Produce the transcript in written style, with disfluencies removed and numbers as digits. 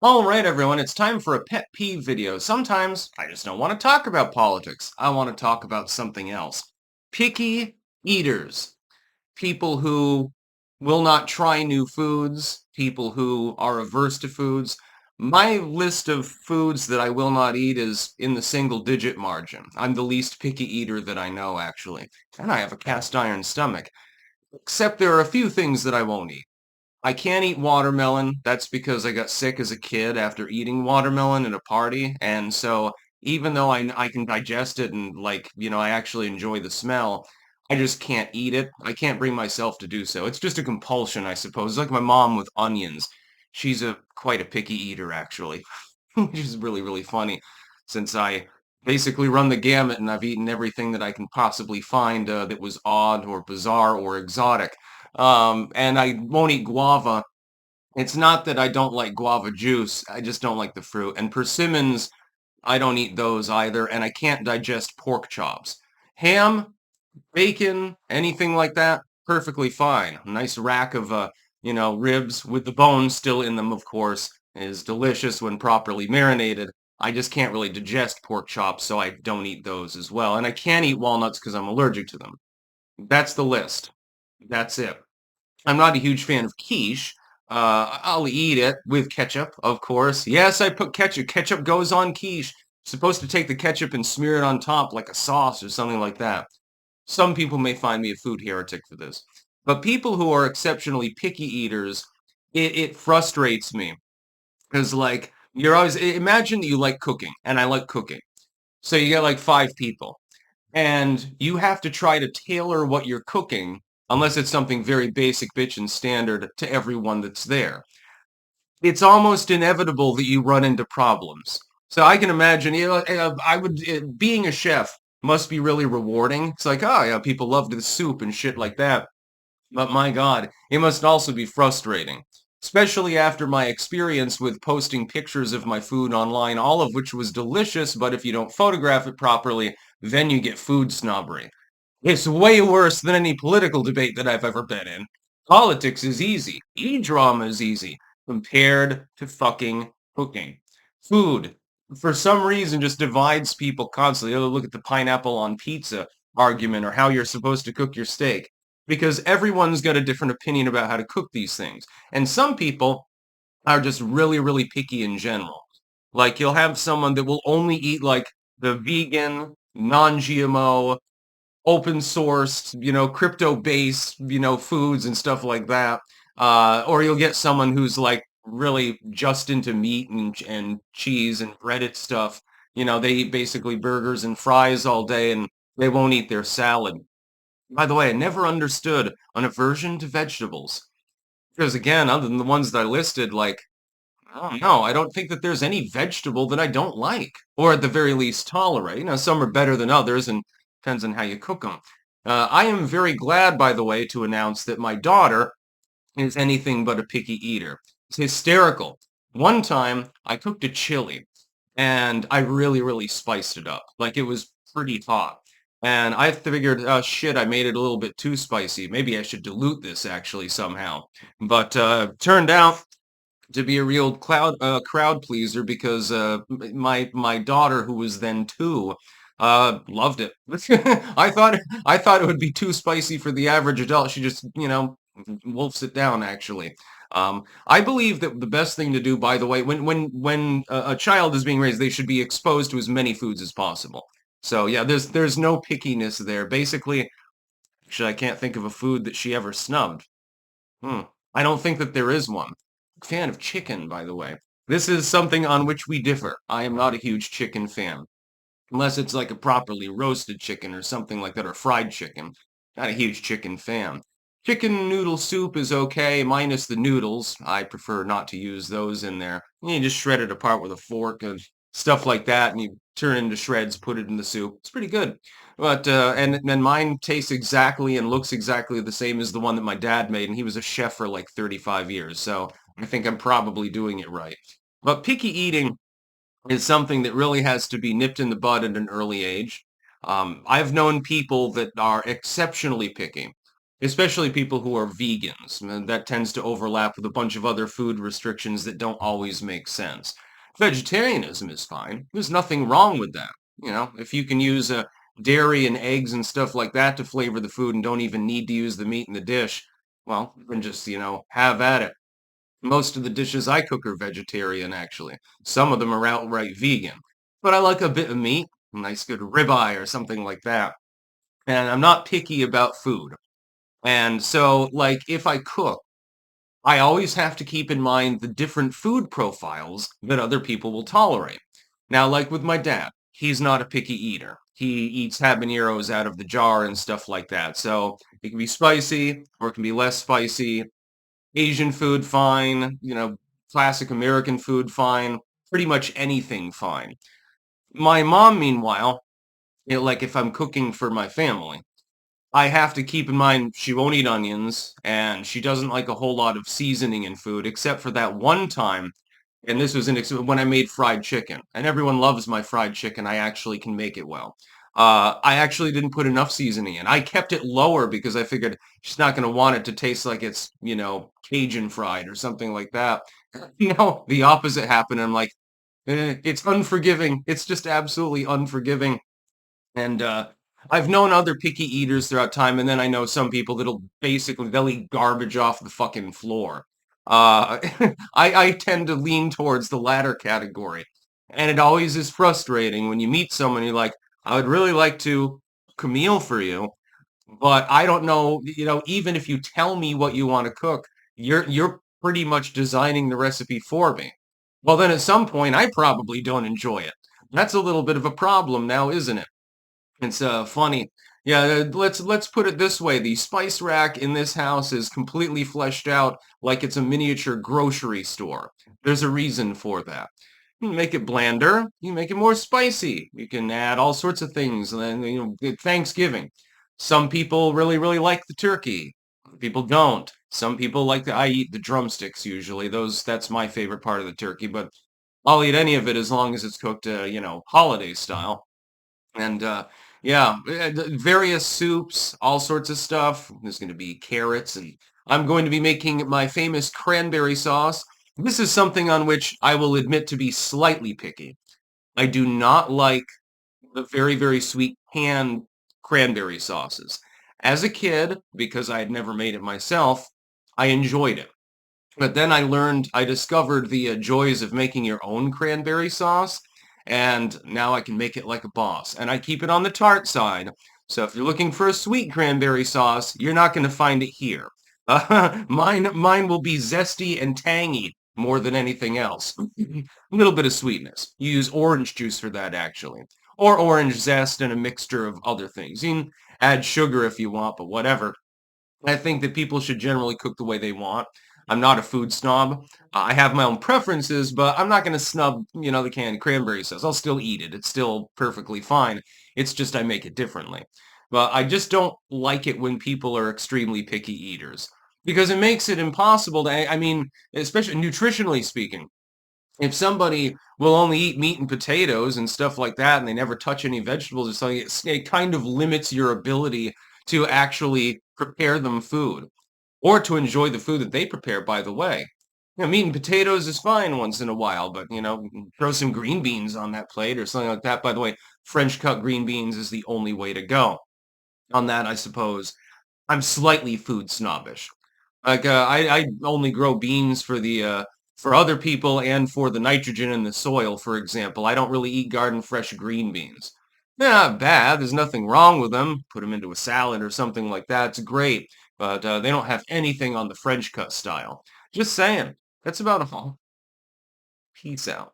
All right, everyone, it's time for a pet peeve video. Sometimes I just don't want to talk about politics. I want to talk about something else. Picky eaters. People who will not try new foods, people who are averse to foods. My list of foods that I will not eat is in the single-digit margin. I'm the least picky eater that I know, actually. And I have a cast iron stomach. Except there are a few things that I won't eat. I can't eat watermelon. That's because I got sick as a kid after eating watermelon at a party. And so even though I can digest it and I actually enjoy the smell, I just can't eat it. I can't bring myself to do so. It's just a compulsion, I suppose. It's like my mom with onions. She's quite a picky eater, actually, which is really, really funny since I basically run the gamut and I've eaten everything that I can possibly find that was odd or bizarre or exotic. And I won't eat guava. It's not that I don't like guava juice. I just don't like the fruit. And persimmons, I don't eat those either. And I can't digest pork chops. Ham, bacon, anything like that, perfectly fine. A nice rack of, ribs with the bones still in them, of course, is delicious when properly marinated. I just can't really digest pork chops, so I don't eat those as well. And I can't eat walnuts because I'm allergic to them. That's the list. That's it. I'm not a huge fan of quiche. I'll eat it with ketchup, of course. Yes, I put ketchup. Ketchup goes on quiche. Supposed to take the ketchup and smear it on top like a sauce or something like that. Some people may find me a food heretic for this. But people who are exceptionally picky eaters, it frustrates me. Because, you're always, imagine that you like cooking, and I like cooking. So you get like five people and you have to try to tailor what you're cooking, unless it's something very basic, bitch, and standard to everyone that's there. It's almost inevitable that you run into problems. So I can imagine, being a chef must be really rewarding. It's like, oh, yeah, people love the soup and shit like that. But my God, it must also be frustrating, especially after my experience with posting pictures of my food online, all of which was delicious, but if you don't photograph it properly, then you get food snobbery. It's way worse than any political debate that I've ever been in. Politics is easy. E-drama is easy compared to fucking cooking. Food, for some reason, just divides people constantly. Oh, look at the pineapple on pizza argument or how you're supposed to cook your steak because everyone's got a different opinion about how to cook these things. And some people are just really, really picky in general. Like you'll have someone that will only eat like the vegan, non-GMO, open sourced, crypto based, foods and stuff like that. Or you'll get someone who's like really just into meat and cheese and breaded stuff. They eat basically burgers and fries all day and they won't eat their salad. By the way, I never understood an aversion to vegetables. Because again, other than the ones that I listed, I don't know, I don't think that there's any vegetable that I don't like, or at the very least tolerate. Some are better than others and depends on how you cook them. I am very glad, by the way, to announce that my daughter is anything but a picky eater. It's hysterical. One time, I cooked a chili, and I really, really spiced it up. Like, it was pretty hot. And I figured, oh shit, I made it a little bit too spicy. Maybe I should dilute this, actually, somehow. But turned out to be a real crowd pleaser because my daughter, who was then 2, loved it. I thought it would be too spicy for the average adult. She just, wolfs it down, actually. I believe that the best thing to do, by the way, when a child is being raised, they should be exposed to as many foods as possible. So yeah, there's no pickiness there. Basically, actually, I can't think of a food that she ever snubbed. Hmm. I don't think that there is one. Fan of chicken, by the way. This is something on which we differ. I am not a huge chicken fan. Unless it's like a properly roasted chicken or something like that, or fried chicken. Not a huge chicken fan. Chicken noodle soup is okay, minus the noodles. I prefer not to use those in there. You just shred it apart with a fork and stuff like that, and you turn it into shreds, put it in the soup. It's pretty good. But and then mine tastes exactly and looks exactly the same as the one that my dad made, and he was a chef for like 35 years, so I think I'm probably doing it right. But picky eating is something that really has to be nipped in the bud at an early age. I've known people that are exceptionally picky. especially people who are vegans. And that tends to overlap with a bunch of other food restrictions that don't always make sense. Vegetarianism is fine. There's nothing wrong with that. If you can use dairy and eggs and stuff like that to flavor the food and don't even need to use the meat in the dish, well, then just, have at it. Most of the dishes I cook are vegetarian, actually. Some of them are outright vegan. But I like a bit of meat, a nice good ribeye or something like that. And I'm not picky about food. And so, like, if I cook, I always have to keep in mind the different food profiles that other people will tolerate. Now, like with my dad, he's not a picky eater. He eats habaneros out of the jar and stuff like that. So it can be spicy or it can be less spicy. Asian food, fine. Classic American food, fine. Pretty much anything, fine. My mom, meanwhile, like if I'm cooking for my family, I have to keep in mind she won't eat onions and she doesn't like a whole lot of seasoning in food, except for that one time. And this was when I made fried chicken. And everyone loves my fried chicken. I actually can make it well. I actually didn't put enough seasoning in. I kept it lower because I figured she's not going to want it to taste like it's, Cajun fried or something like that. No, the opposite happened. I'm like, it's unforgiving. It's just absolutely unforgiving. And I've known other picky eaters throughout time, and then I know some people they'll eat garbage off the fucking floor. I tend to lean towards the latter category, and it always is frustrating when you meet someone you're like, I would really like to cook a meal for you, but I don't know, even if you tell me what you want to cook, you're pretty much designing the recipe for me. Well, then at some point I probably don't enjoy it. That's a little bit of a problem now, isn't it? It's funny. Yeah, let's put it this way. The spice rack in this house is completely fleshed out like it's a miniature grocery store. There's a reason for that. You make it blander, you make it more spicy. You can add all sorts of things. And then, Thanksgiving. Some people really, really like the turkey. People don't. Some people I eat the drumsticks usually. That's my favorite part of the turkey, but I'll eat any of it as long as it's cooked, holiday style. And yeah, various soups, all sorts of stuff. There's going to be carrots, and I'm going to be making my famous cranberry sauce. This is something on which I will admit to be slightly picky. I do not like the very, very sweet canned cranberry sauces. As a kid, because I had never made it myself, I enjoyed it. But then I discovered the joys of making your own cranberry sauce, and now I can make it like a boss. And I keep it on the tart side. So if you're looking for a sweet cranberry sauce, you're not going to find it here. Mine will be zesty and tangy more than anything else. A little bit of sweetness. You use orange juice for that, actually. Or orange zest and a mixture of other things. You can add sugar if you want, but whatever. I think that people should generally cook the way they want. I'm not a food snob. I have my own preferences, but I'm not going to snub, the canned cranberry sauce. I'll still eat it. It's still perfectly fine. It's just I make it differently. But I just don't like it when people are extremely picky eaters because it makes it impossible to, I mean, especially nutritionally speaking, if somebody will only eat meat and potatoes and stuff like that, and they never touch any vegetables or something, it kind of limits your ability to actually prepare them food or to enjoy the food that they prepare, by the way. Meat and potatoes is fine once in a while, but, throw some green beans on that plate or something like that. By the way, French cut green beans is the only way to go. On that, I suppose, I'm slightly food snobbish. Like I only grow beans for other people and for the nitrogen in the soil, for example. I don't really eat garden fresh green beans. They're not bad. There's nothing wrong with them. Put them into a salad or something like that. It's great. But they don't have anything on the French cut style. Just saying. That's about all. Peace out.